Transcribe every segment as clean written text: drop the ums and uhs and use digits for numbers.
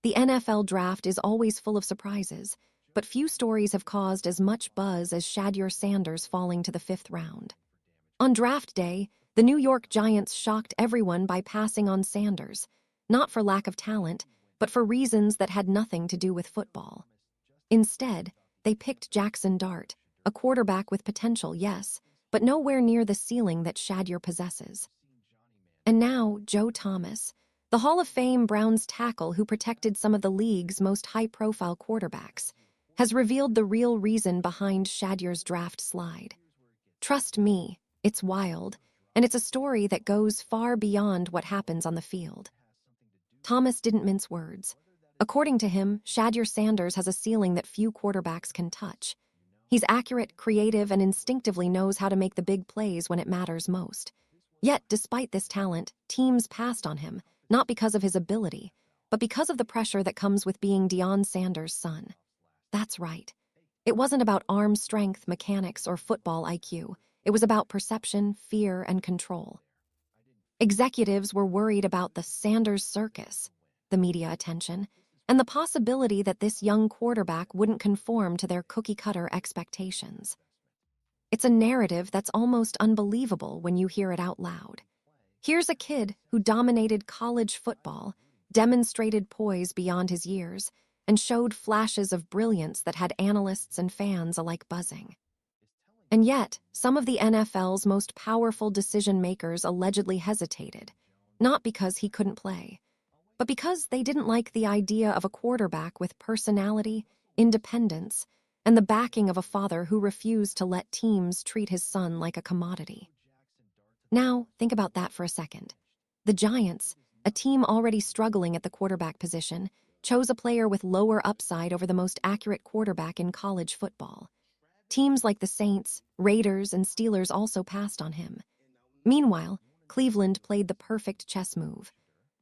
The NFL draft is always full of surprises, but few stories have caused as much buzz as Shedeur Sanders falling to the 5th round. On draft day, the New York Giants shocked everyone by passing on Sanders, not for lack of talent, but for reasons that had nothing to do with football. Instead, they picked Jackson Dart, a quarterback with potential, yes, but nowhere near the ceiling that Shedeur possesses. And now, Joe Thomas, the Hall of Fame Browns tackle who protected some of the league's most high-profile quarterbacks, has revealed the real reason behind Shedeur's draft slide. Trust me, it's wild, and it's a story that goes far beyond what happens on the field. Thomas didn't mince words. According to him, Shedeur Sanders has a ceiling that few quarterbacks can touch. He's accurate, creative, and instinctively knows how to make the big plays when it matters most. Yet, despite this talent, teams passed on him, not because of his ability, but because of the pressure that comes with being Deion Sanders' son. That's right. It wasn't about arm strength, mechanics, or football IQ. It was about perception, fear, and control. Executives were worried about the Sanders circus, the media attention, and the possibility that this young quarterback wouldn't conform to their cookie-cutter expectations. It's a narrative that's almost unbelievable when you hear it out loud. Here's a kid who dominated college football, demonstrated poise beyond his years, and showed flashes of brilliance that had analysts and fans alike buzzing. And yet, some of the NFL's most powerful decision-makers allegedly hesitated, not because he couldn't play, but because they didn't like the idea of a quarterback with personality, independence, and the backing of a father who refused to let teams treat his son like a commodity. Now, think about that for a second. The Giants, a team already struggling at the quarterback position, chose a player with lower upside over the most accurate quarterback in college football. Teams like the Saints, Raiders, and Steelers also passed on him. Meanwhile, Cleveland played the perfect chess move.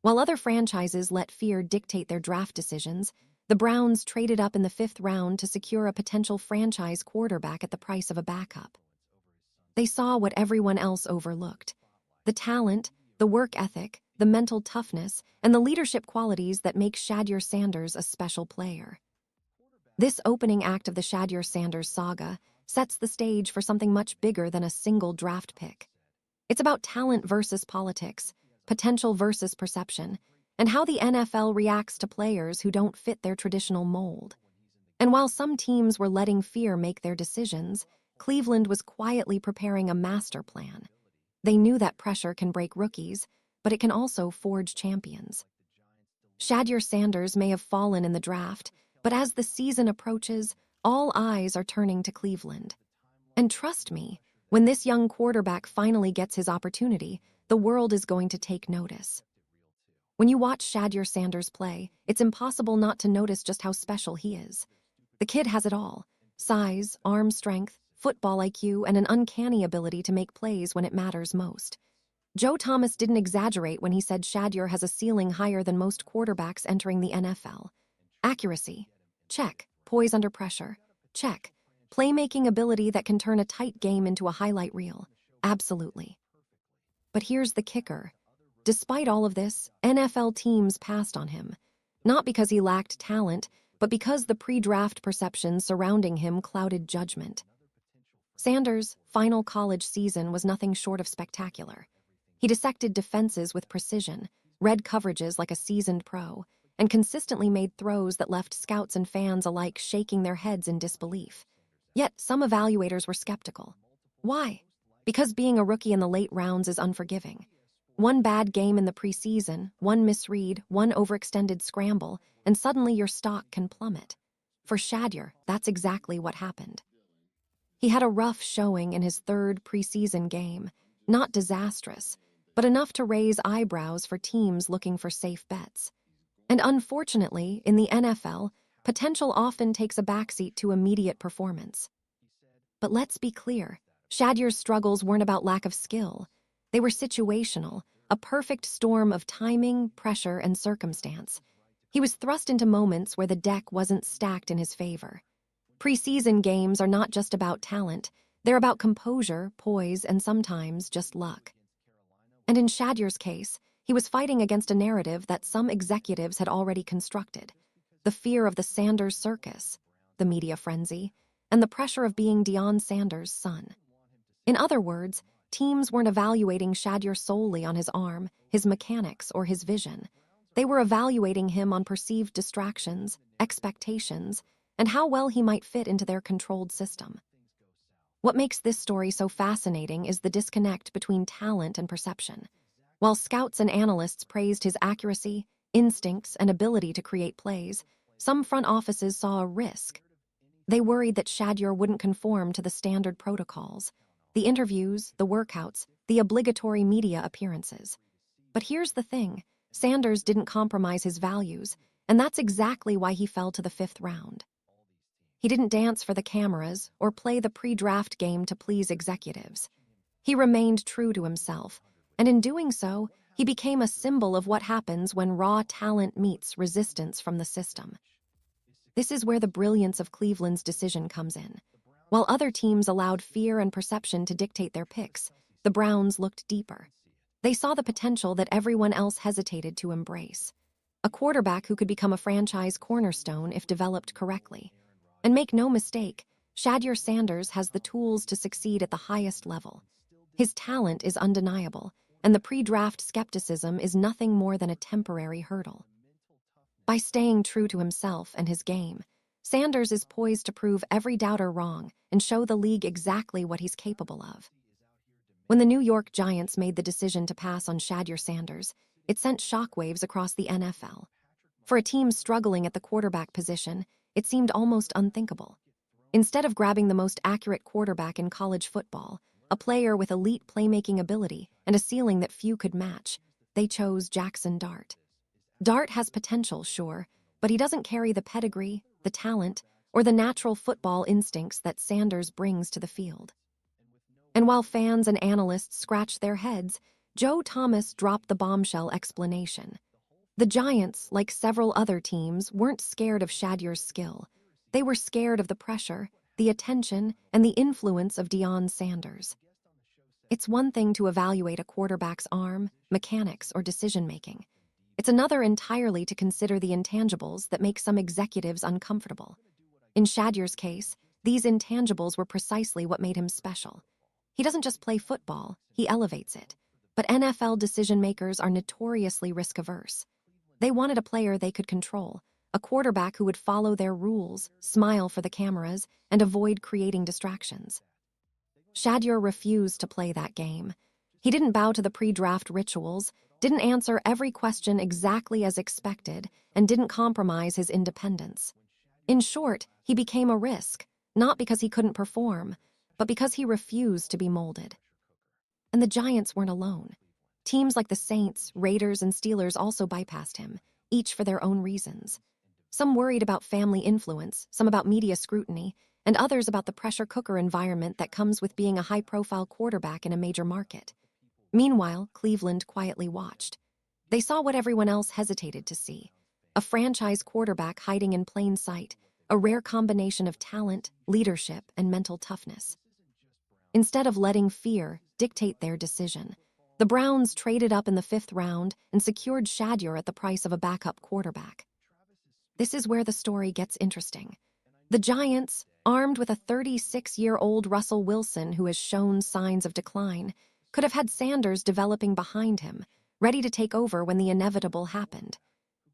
While other franchises let fear dictate their draft decisions, the Browns traded up in the 5th round to secure a potential franchise quarterback at the price of a backup. They saw what everyone else overlooked: the talent, the work ethic, the mental toughness, and the leadership qualities that make Shedeur Sanders a special player. This opening act of the Shedeur Sanders saga sets the stage for something much bigger than a single draft pick. It's about talent versus politics, potential versus perception, and how the NFL reacts to players who don't fit their traditional mold. And while some teams were letting fear make their decisions, Cleveland was quietly preparing a master plan. They knew that pressure can break rookies, but it can also forge champions. Shedeur Sanders may have fallen in the draft, but as the season approaches, all eyes are turning to Cleveland. And trust me, when this young quarterback finally gets his opportunity, the world is going to take notice. When you watch Shedeur Sanders play, it's impossible not to notice just how special he is. The kid has it all: size, arm strength, football IQ, and an uncanny ability to make plays when it matters most. Joe Thomas didn't exaggerate when he said Shedeur has a ceiling higher than most quarterbacks entering the NFL. Accuracy, check. Poise under pressure, check. Playmaking ability that can turn a tight game into a highlight reel, absolutely. But here's the kicker. Despite all of this, NFL teams passed on him, not because he lacked talent, but because the pre-draft perceptions surrounding him clouded judgment. Sanders' final college season was nothing short of spectacular. He dissected defenses with precision, read coverages like a seasoned pro, and consistently made throws that left scouts and fans alike shaking their heads in disbelief. Yet some evaluators were skeptical. Why? Because being a rookie in the late rounds is unforgiving. One bad game in the preseason, one misread, one overextended scramble, and suddenly your stock can plummet. For Shedeur, that's exactly what happened. He had a rough showing in his 3rd preseason game, not disastrous, but enough to raise eyebrows for teams looking for safe bets. And unfortunately, in the NFL, potential often takes a backseat to immediate performance. But let's be clear, Shedeur's struggles weren't about lack of skill. They were situational, a perfect storm of timing, pressure, and circumstance. He was thrust into moments where the deck wasn't stacked in his favor. Preseason games are not just about talent. They're about composure, poise, and sometimes just luck. And in Shedeur's case, He was fighting against a narrative that some executives had already constructed: the fear of the Sanders circus, the media frenzy, and the pressure of being Deion Sanders' son. In other words, teams weren't evaluating Shedeur solely on his arm, his mechanics, or his vision. They were evaluating him on perceived distractions, expectations, and how well he might fit into their controlled system. What makes this story so fascinating is the disconnect between talent and perception. While scouts and analysts praised his accuracy, instincts, and ability to create plays, some front offices saw a risk. They worried that Shedeur wouldn't conform to the standard protocols: the interviews, the workouts, the obligatory media appearances. But here's the thing: Sanders didn't compromise his values, and that's exactly why he fell to the fifth round. He didn't dance for the cameras or play the pre-draft game to please executives. He remained true to himself, and in doing so, he became a symbol of what happens when raw talent meets resistance from the system. This is where the brilliance of Cleveland's decision comes in. While other teams allowed fear and perception to dictate their picks, the Browns looked deeper. They saw the potential that everyone else hesitated to embrace: a quarterback who could become a franchise cornerstone if developed correctly. And make no mistake, Shedeur Sanders has the tools to succeed at the highest level. His talent is undeniable, and the pre-draft skepticism is nothing more than a temporary hurdle. By staying true to himself and his game, Sanders is poised to prove every doubter wrong and show the league exactly what he's capable of. When the New York Giants made the decision to pass on Shedeur Sanders, it sent shockwaves across the NFL. For a team struggling at the quarterback position, it seemed almost unthinkable. Instead of grabbing the most accurate quarterback in college football, a player with elite playmaking ability and a ceiling that few could match, they chose Jackson Dart. Dart has potential, sure, but he doesn't carry the pedigree, the talent, or the natural football instincts that Sanders brings to the field. And while fans and analysts scratched their heads, Joe Thomas dropped the bombshell explanation. The Giants, like several other teams, weren't scared of Shedeur's skill. They were scared of the pressure, the attention, and the influence of Deion Sanders. It's one thing to evaluate a quarterback's arm, mechanics, or decision-making. It's another entirely to consider the intangibles that make some executives uncomfortable. In Shedeur's case, these intangibles were precisely what made him special. He doesn't just play football, he elevates it. But NFL decision-makers are notoriously risk-averse. They wanted a player they could control, a quarterback who would follow their rules, smile for the cameras, and avoid creating distractions. Shedeur refused to play that game. He didn't bow to the pre-draft rituals, didn't answer every question exactly as expected, and didn't compromise his independence. In short, he became a risk, not because he couldn't perform, but because he refused to be molded. And the Giants weren't alone. Teams like the Saints, Raiders, and Steelers also bypassed him, each for their own reasons. Some worried about family influence, some about media scrutiny, and others about the pressure cooker environment that comes with being a high-profile quarterback in a major market. Meanwhile, Cleveland quietly watched. They saw what everyone else hesitated to see: a franchise quarterback hiding in plain sight, a rare combination of talent, leadership, and mental toughness. Instead of letting fear dictate their decision, the Browns traded up in the fifth round and secured Shedeur at the price of a backup quarterback. This is where the story gets interesting. The Giants, armed with a 36-year-old Russell Wilson who has shown signs of decline, could have had Sanders developing behind him, ready to take over when the inevitable happened.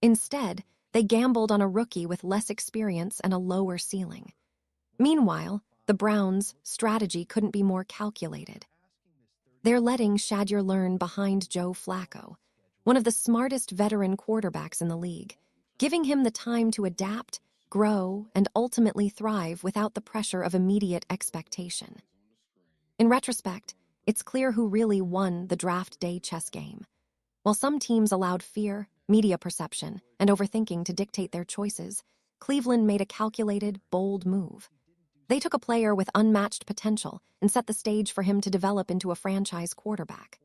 Instead, they gambled on a rookie with less experience and a lower ceiling. Meanwhile, the Browns' strategy couldn't be more calculated. They're letting Shedeur learn behind Joe Flacco, one of the smartest veteran quarterbacks in the league, giving him the time to adapt, grow, and ultimately thrive without the pressure of immediate expectation. In retrospect, it's clear who really won the draft day chess game. While some teams allowed fear, media perception, and overthinking to dictate their choices, Cleveland made a calculated, bold move. They took a player with unmatched potential and set the stage for him to develop into a franchise quarterback.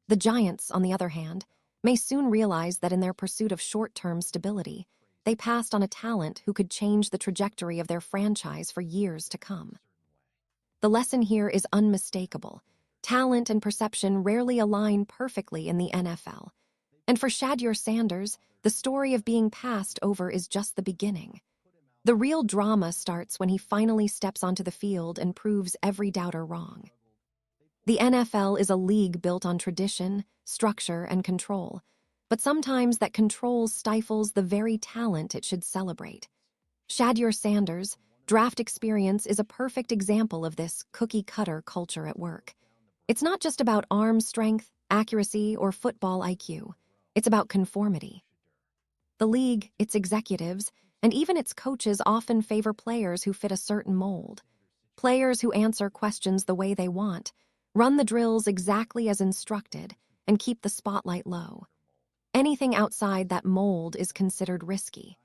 The Giants, on the other hand, may soon realize that in their pursuit of short-term stability, they passed on a talent who could change the trajectory of their franchise for years to come. The lesson here is unmistakable. Talent and perception rarely align perfectly in the NFL. And for Shedeur Sanders, the story of being passed over is just the beginning. The real drama starts when he finally steps onto the field and proves every doubter wrong. The NFL is a league built on tradition, structure, and control, but sometimes that control stifles the very talent it should celebrate. Shedeur Sanders' draft experience is a perfect example of this cookie-cutter culture at work. It's not just about arm strength, accuracy, or football IQ. It's about conformity. The league, its executives, and even its coaches often favor players who fit a certain mold. Players who answer questions the way they want, run the drills exactly as instructed, and keep the spotlight low. Anything outside that mold is considered risky.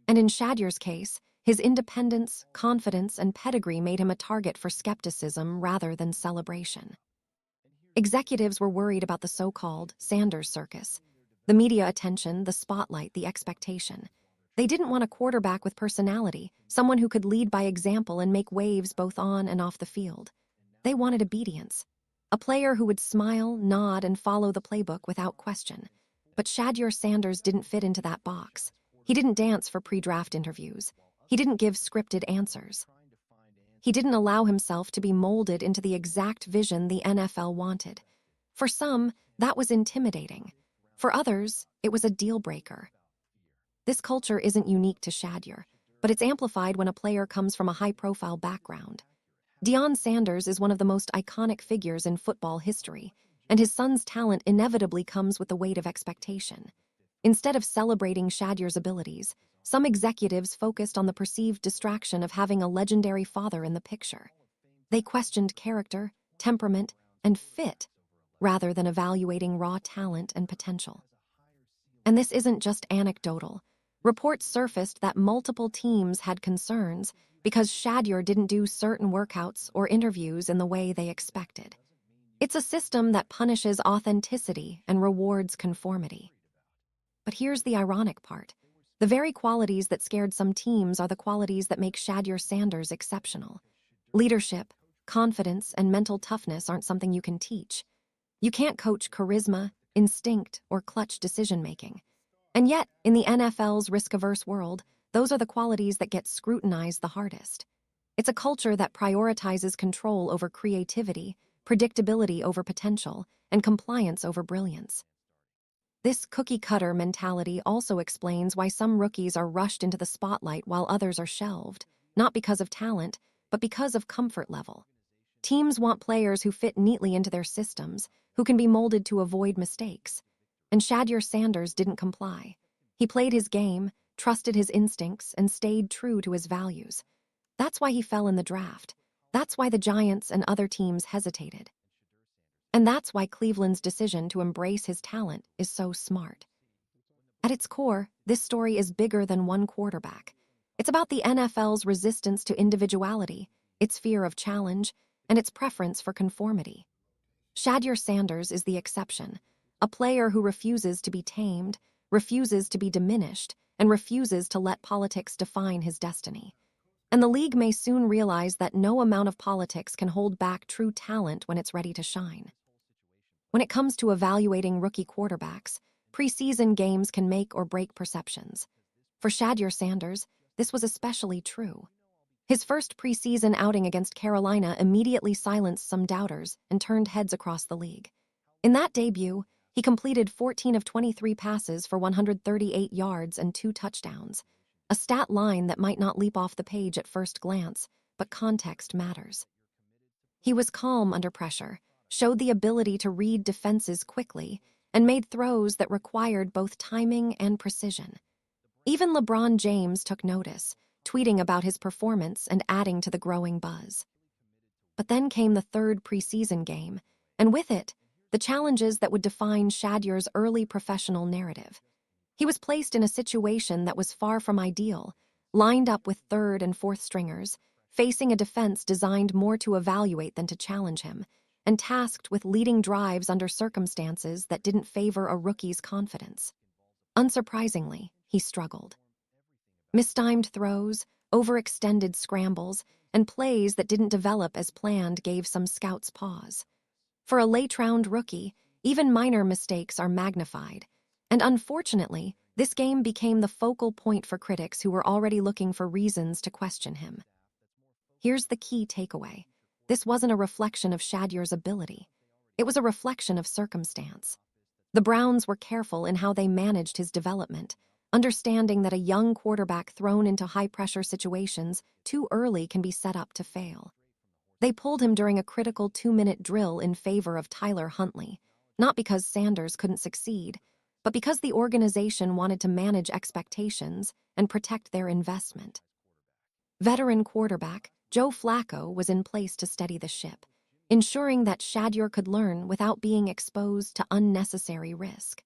And in Shedeur's case, his independence, confidence, and pedigree made him a target for skepticism rather than celebration. Executives were worried about the so-called Sanders circus, the media attention, the spotlight, the expectation. They didn't want a quarterback with personality, someone who could lead by example and make waves both on and off the field. They wanted obedience, a player who would smile, nod, and follow the playbook without question. But Shedeur Sanders didn't fit into that box. He didn't dance for pre-draft interviews. He didn't give scripted answers. He didn't allow himself to be molded into the exact vision the NFL wanted. For some, that was intimidating. For others, it was a deal-breaker. This culture isn't unique to Shedeur, but it's amplified when a player comes from a high-profile background. Deion Sanders is one of the most iconic figures in football history, and his son's talent inevitably comes with the weight of expectation. Instead of celebrating Shedeur's abilities, some executives focused on the perceived distraction of having a legendary father in the picture. They questioned character, temperament, and fit, rather than evaluating raw talent and potential. And this isn't just anecdotal. Reports surfaced that multiple teams had concerns because Shedeur didn't do certain workouts or interviews in the way they expected. It's a system that punishes authenticity and rewards conformity. But here's the ironic part. The very qualities that scared some teams are the qualities that make Shedeur Sanders exceptional. Leadership, confidence, and mental toughness aren't something you can teach. You can't coach charisma, instinct, or clutch decision-making. And yet, in the NFL's risk-averse world, those are the qualities that get scrutinized the hardest. It's a culture that prioritizes control over creativity, predictability over potential, and compliance over brilliance. This cookie-cutter mentality also explains why some rookies are rushed into the spotlight while others are shelved, not because of talent, but because of comfort level. Teams want players who fit neatly into their systems, who can be molded to avoid mistakes. And Shedeur Sanders didn't comply. He played his game, trusted his instincts, and stayed true to his values. That's why he fell in the draft. That's why the Giants and other teams hesitated. And that's why Cleveland's decision to embrace his talent is so smart. At its core, this story is bigger than one quarterback. It's about the NFL's resistance to individuality, its fear of challenge, and its preference for conformity. Shedeur Sanders is the exception, a player who refuses to be tamed, refuses to be diminished, and refuses to let politics define his destiny. And the league may soon realize that no amount of politics can hold back true talent when it's ready to shine. When it comes to evaluating rookie quarterbacks, preseason games can make or break perceptions. For Shedeur Sanders, this was especially true. His first preseason outing against Carolina immediately silenced some doubters and turned heads across the league. In that debut, he completed 14 of 23 passes for 138 yards and 2 touchdowns, a stat line that might not leap off the page at first glance, but context matters. He was calm under pressure, showed the ability to read defenses quickly, and made throws that required both timing and precision. Even LeBron James took notice, tweeting about his performance and adding to the growing buzz. But then came the third preseason game, and with it, the challenges that would define Shedeur's early professional narrative. He was placed in a situation that was far from ideal, lined up with third and fourth stringers, facing a defense designed more to evaluate than to challenge him, and tasked with leading drives under circumstances that didn't favor a rookie's confidence. Unsurprisingly, he struggled. Mistimed throws, overextended scrambles, and plays that didn't develop as planned gave some scouts pause. For a late-round rookie, even minor mistakes are magnified, And unfortunately, this game became the focal point for critics who were already looking for reasons to question him. Here's the key takeaway. This wasn't a reflection of Shedeur's ability. It was a reflection of circumstance. The Browns were careful in how they managed his development, understanding that a young quarterback thrown into high-pressure situations too early can be set up to fail. They pulled him during a critical 2-minute drill in favor of Tyler Huntley, not because Sanders couldn't succeed, but because the organization wanted to manage expectations and protect their investment. Veteran quarterback Joe Flacco was in place to steady the ship, ensuring that Shedeur could learn without being exposed to unnecessary risk.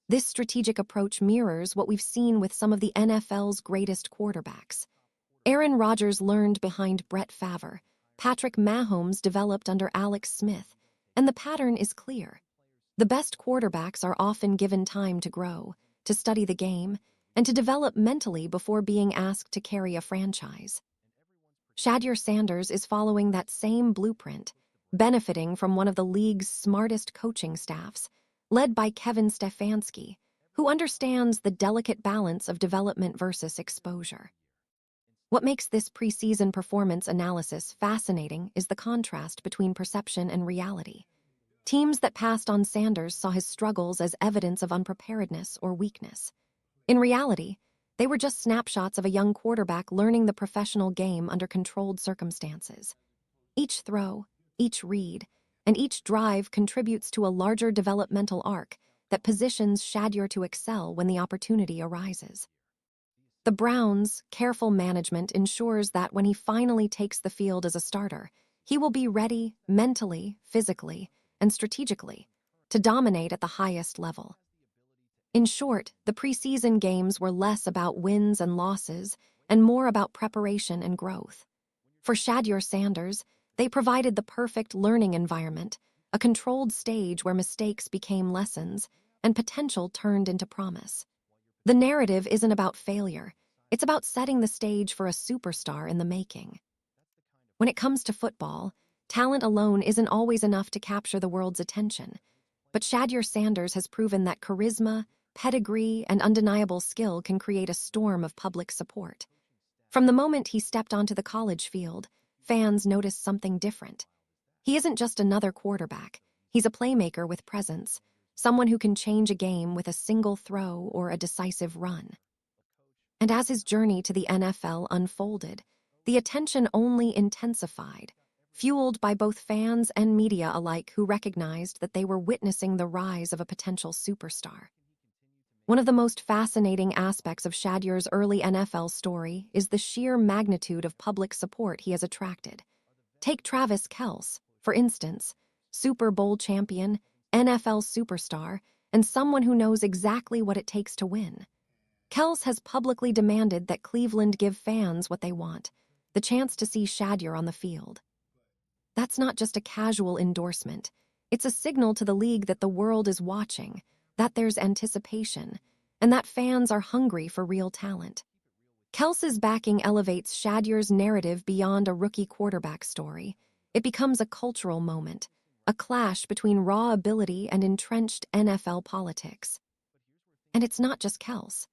This strategic approach mirrors what we've seen with some of the NFL's greatest quarterbacks. Aaron Rodgers learned behind Brett Favre, Patrick Mahomes developed under Alex Smith, and the pattern is clear. The best quarterbacks are often given time to grow, to study the game, and to develop mentally before being asked to carry a franchise. Shedeur Sanders is following that same blueprint, benefiting from one of the league's smartest coaching staffs, led by Kevin Stefanski, who understands the delicate balance of development versus exposure. What makes this preseason performance analysis fascinating is the contrast between perception and reality. Teams that passed on Sanders saw his struggles as evidence of unpreparedness or weakness. In reality, they were just snapshots of a young quarterback learning the professional game under controlled circumstances. Each throw, each read, and each drive contributes to a larger developmental arc that positions Shedeur to excel when the opportunity arises. The Browns' careful management ensures that when he finally takes the field as a starter, he will be ready mentally, physically, and strategically to dominate at the highest level. In short, the preseason games were less about wins and losses and more about preparation and growth. For Shedeur Sanders, they provided the perfect learning environment, a controlled stage where mistakes became lessons and potential turned into promise. The narrative isn't about failure. It's about setting the stage for a superstar in the making. When it comes to football, talent alone isn't always enough to capture the world's attention. But Shedeur Sanders has proven that charisma, pedigree, and undeniable skill can create a storm of public support. From the moment he stepped onto the college field, fans noticed something different. He isn't just another quarterback. He's a playmaker with presence, someone who can change a game with a single throw or a decisive run. And as his journey to the NFL unfolded, the attention only intensified, fueled by both fans and media alike who recognized that they were witnessing the rise of a potential superstar. One of the most fascinating aspects of Shedeur's early NFL story is the sheer magnitude of public support he has attracted. Take Travis Kelce, for instance, Super Bowl champion, NFL superstar, and someone who knows exactly what it takes to win. Kelce has publicly demanded that Cleveland give fans what they want, the chance to see Shedeur on the field. That's not just a casual endorsement. It's a signal to the league that the world is watching, that there's anticipation, and that fans are hungry for real talent. Kelce's backing elevates Shedeur's narrative beyond a rookie quarterback story. It becomes a cultural moment, a clash between raw ability and entrenched NFL politics. And it's not just Kelce.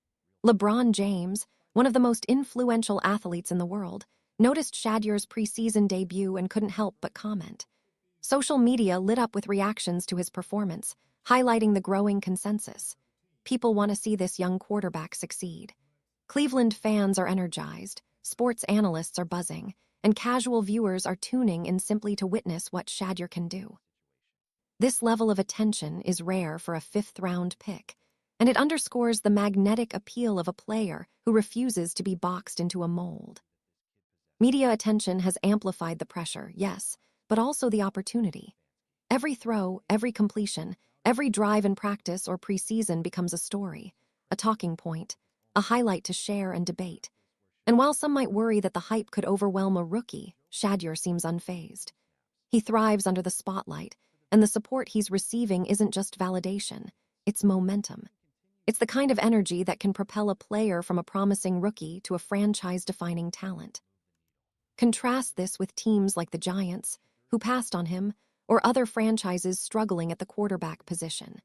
LeBron James, one of the most influential athletes in the world, noticed Shedeur's preseason debut and couldn't help but comment. Social media lit up with reactions to his performance, highlighting the growing consensus. People want to see this young quarterback succeed. Cleveland fans are energized, sports analysts are buzzing, and casual viewers are tuning in simply to witness what Shedeur can do. This level of attention is rare for a fifth-round pick, and it underscores the magnetic appeal of a player who refuses to be boxed into a mold. Media attention has amplified the pressure, yes, but also the opportunity. Every throw, every completion, every drive in practice or preseason becomes a story, a talking point, a highlight to share and debate. And while some might worry that the hype could overwhelm a rookie, Shedeur seems unfazed. He thrives under the spotlight, and the support he's receiving isn't just validation, it's momentum. It's the kind of energy that can propel a player from a promising rookie to a franchise-defining talent. Contrast this with teams like the Giants, who passed on him, or other franchises struggling at the quarterback position.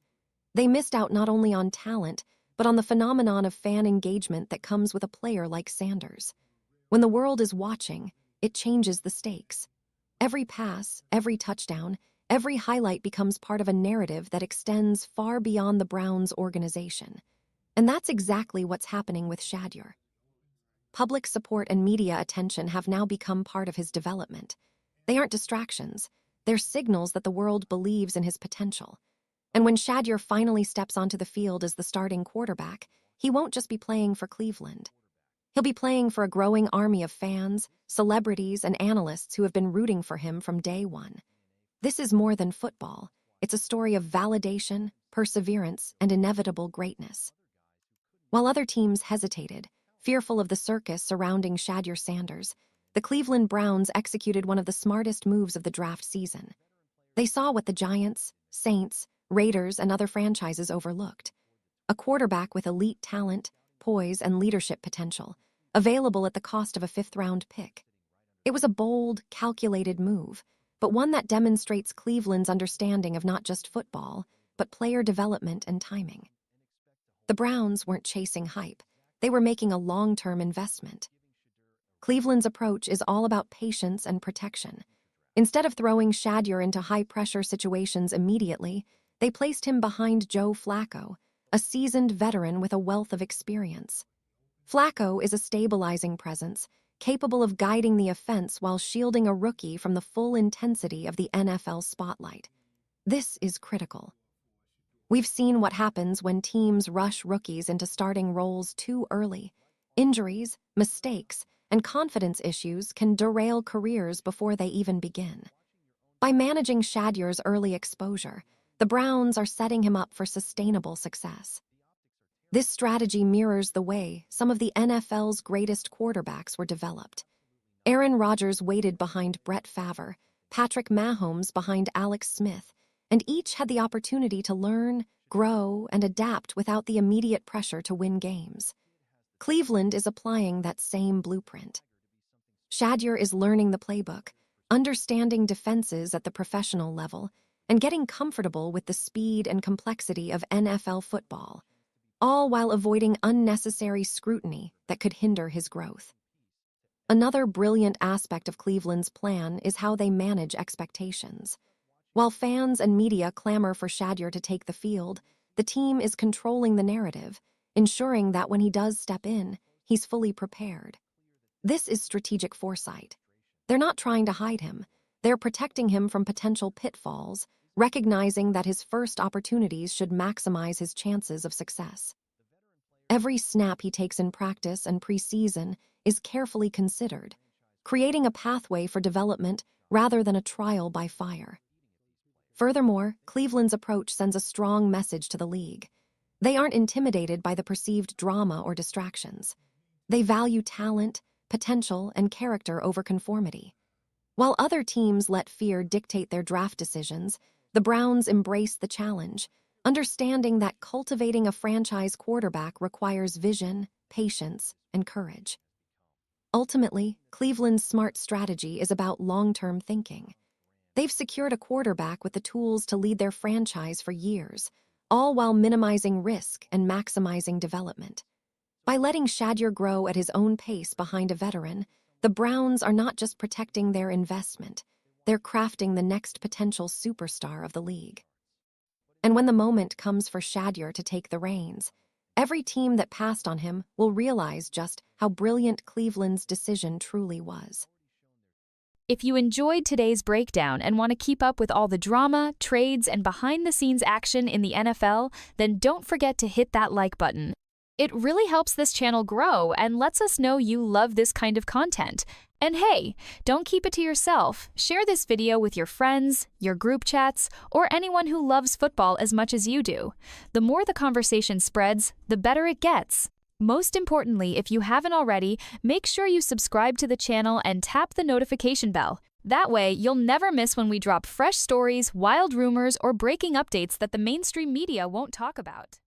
They missed out not only on talent, but on the phenomenon of fan engagement that comes with a player like Sanders. When the world is watching, it changes the stakes. Every pass, every touchdown, every highlight becomes part of a narrative that extends far beyond the Browns' organization. And that's exactly what's happening with Shedeur. Public support and media attention have now become part of his development. They aren't distractions. They're signals that the world believes in his potential. And when Shedeur finally steps onto the field as the starting quarterback, he won't just be playing for Cleveland. He'll be playing for a growing army of fans, celebrities, and analysts who have been rooting for him from day one. This is more than football. It's a story of validation, perseverance, and inevitable greatness. While other teams hesitated, fearful of the circus surrounding Shedeur Sanders, the Cleveland Browns executed one of the smartest moves of the draft season. They saw what the Giants, Saints, Raiders, and other franchises overlooked: a quarterback with elite talent, poise, and leadership potential, available at the cost of a fifth-round pick. It was a bold, calculated move, but one that demonstrates Cleveland's understanding of not just football, but player development and timing. The Browns weren't chasing hype. They were making a long-term investment. Cleveland's approach is all about patience and protection. Instead of throwing Shedeur into high-pressure situations immediately, they placed him behind Joe Flacco, a seasoned veteran with a wealth of experience. Flacco is a stabilizing presence, capable of guiding the offense while shielding a rookie from the full intensity of the NFL spotlight. This is critical. We've seen what happens when teams rush rookies into starting roles too early. Injuries, mistakes, and confidence issues can derail careers before they even begin. By managing Shedeur's early exposure, the Browns are setting him up for sustainable success. This strategy mirrors the way some of the NFL's greatest quarterbacks were developed. Aaron Rodgers waited behind Brett Favre, Patrick Mahomes behind Alex Smith, and each had the opportunity to learn, grow, and adapt without the immediate pressure to win games. Cleveland is applying that same blueprint. Shedeur is learning the playbook, understanding defenses at the professional level, and getting comfortable with the speed and complexity of NFL football, all while avoiding unnecessary scrutiny that could hinder his growth. Another brilliant aspect of Cleveland's plan is how they manage expectations. While fans and media clamor for Shedeur to take the field, the team is controlling the narrative, ensuring that when he does step in, he's fully prepared. This is strategic foresight. They're not trying to hide him. They're protecting him from potential pitfalls, recognizing that his first opportunities should maximize his chances of success. Every snap he takes in practice and preseason is carefully considered, creating a pathway for development rather than a trial by fire. Furthermore, Cleveland's approach sends a strong message to the league. They aren't intimidated by the perceived drama or distractions. They value talent, potential, and character over conformity. While other teams let fear dictate their draft decisions, the Browns embrace the challenge, understanding that cultivating a franchise quarterback requires vision, patience, and courage. Ultimately, Cleveland's smart strategy is about long-term thinking. They've secured a quarterback with the tools to lead their franchise for years, all while minimizing risk and maximizing development. By letting Shedeur grow at his own pace behind a veteran, the Browns are not just protecting their investment, they're crafting the next potential superstar of the league. And when the moment comes for Shedeur to take the reins, every team that passed on him will realize just how brilliant Cleveland's decision truly was. If you enjoyed today's breakdown and want to keep up with all the drama, trades, and behind-the-scenes action in the NFL, then don't forget to hit that like button. It really helps this channel grow and lets us know you love this kind of content. And hey, don't keep it to yourself. Share this video with your friends, your group chats, or anyone who loves football as much as you do. The more the conversation spreads, the better it gets. Most importantly, if you haven't already, make sure you subscribe to the channel and tap the notification bell. That way, you'll never miss when we drop fresh stories, wild rumors, or breaking updates that the mainstream media won't talk about.